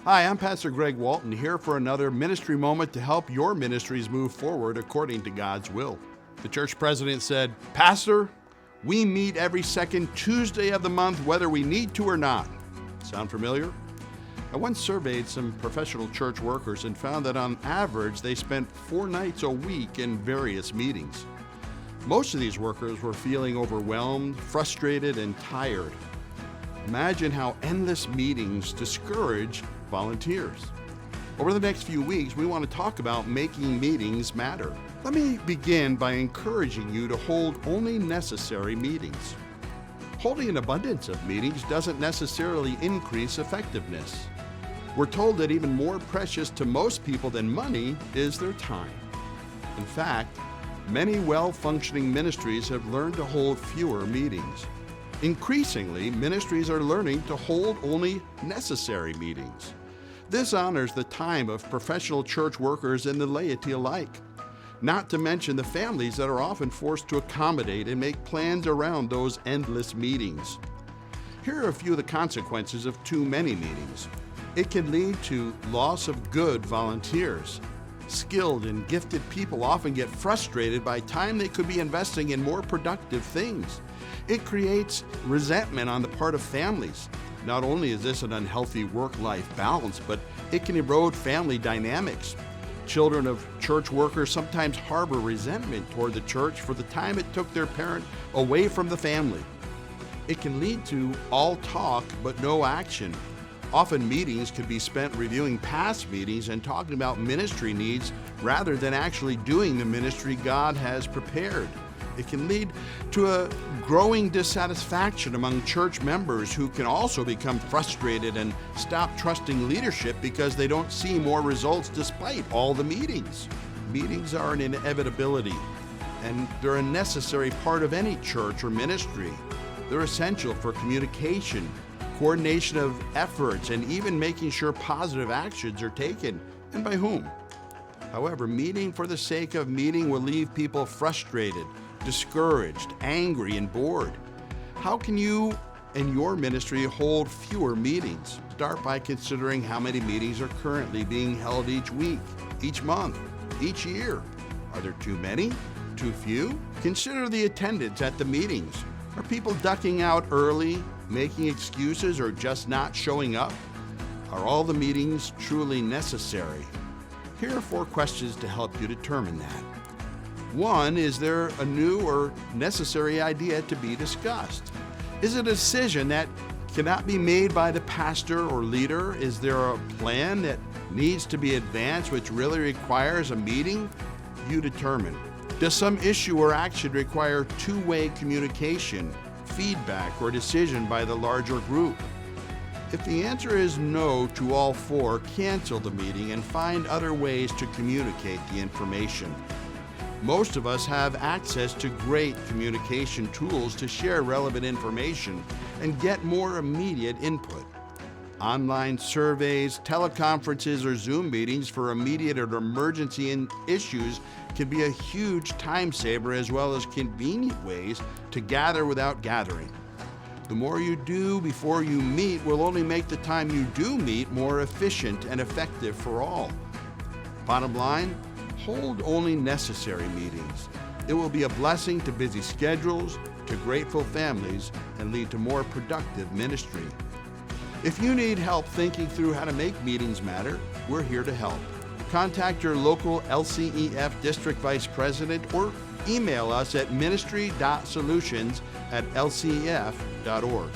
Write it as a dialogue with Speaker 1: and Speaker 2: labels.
Speaker 1: Hi, I'm Pastor Greg Walton here for another ministry moment to help your ministries move forward according to God's will. The church president said, "Pastor, we meet every second Tuesday of the month whether we need to or not." Sound familiar? I once surveyed some professional church workers and found that on average they spent 4 nights a week in various meetings. Most of these workers were feeling overwhelmed, frustrated, and tired. Imagine how endless meetings discourage volunteers. Over the next few weeks, we want to talk about making meetings matter. Let me begin by encouraging you to hold only necessary meetings. Holding an abundance of meetings doesn't necessarily increase effectiveness. We're told that even more precious to most people than money is their time. In fact, many well-functioning ministries have learned to hold fewer meetings. Increasingly, ministries are learning to hold only necessary meetings. This honors the time of professional church workers and the laity alike, not to mention the families that are often forced to accommodate and make plans around those endless meetings. Here are a few of the consequences of too many meetings. It can lead to loss of good volunteers. Skilled and gifted people often get frustrated by time they could be investing in more productive things. It creates resentment on the part of families. Not only is this an unhealthy work-life balance, but it can erode family dynamics. Children of church workers sometimes harbor resentment toward the church for the time it took their parent away from the family. It can lead to all talk but no action. Often meetings could be spent reviewing past meetings and talking about ministry needs rather than actually doing the ministry God has prepared. It can lead to a growing dissatisfaction among church members who can also become frustrated and stop trusting leadership because they don't see more results despite all the meetings. Meetings are an inevitability, and they're a necessary part of any church or ministry. They're essential for communication, coordination of efforts, and even making sure positive actions are taken, and by whom. However, meeting for the sake of meeting will leave people frustrated, discouraged, angry, and bored. How can you and your ministry hold fewer meetings? Start by considering how many meetings are currently being held each week, each month, each year. Are there too many? Too few? Consider the attendance at the meetings. Are people ducking out early, making excuses, or just not showing up? Are all the meetings truly necessary? Here are 4 questions to help you determine that. 1, is there a new or necessary idea to be discussed? Is it a decision that cannot be made by the pastor or leader? Is there a plan that needs to be advanced which really requires a meeting? You determine. Does some issue or action require two-way communication, feedback, or decision by the larger group? If the answer is no to all 4, cancel the meeting and find other ways to communicate the information. Most of us have access to great communication tools to share relevant information and get more immediate input. Online surveys, teleconferences, or Zoom meetings for immediate or emergency issues can be a huge time saver as well as convenient ways to gather without gathering. The more you do before you meet will only make the time you do meet more efficient and effective for all. Bottom line, hold only necessary meetings. It will be a blessing to busy schedules, to grateful families, and lead to more productive ministry. If you need help thinking through how to make meetings matter, we're here to help. Contact your local LCEF District Vice President or email us at ministry.solutions@lcef.org.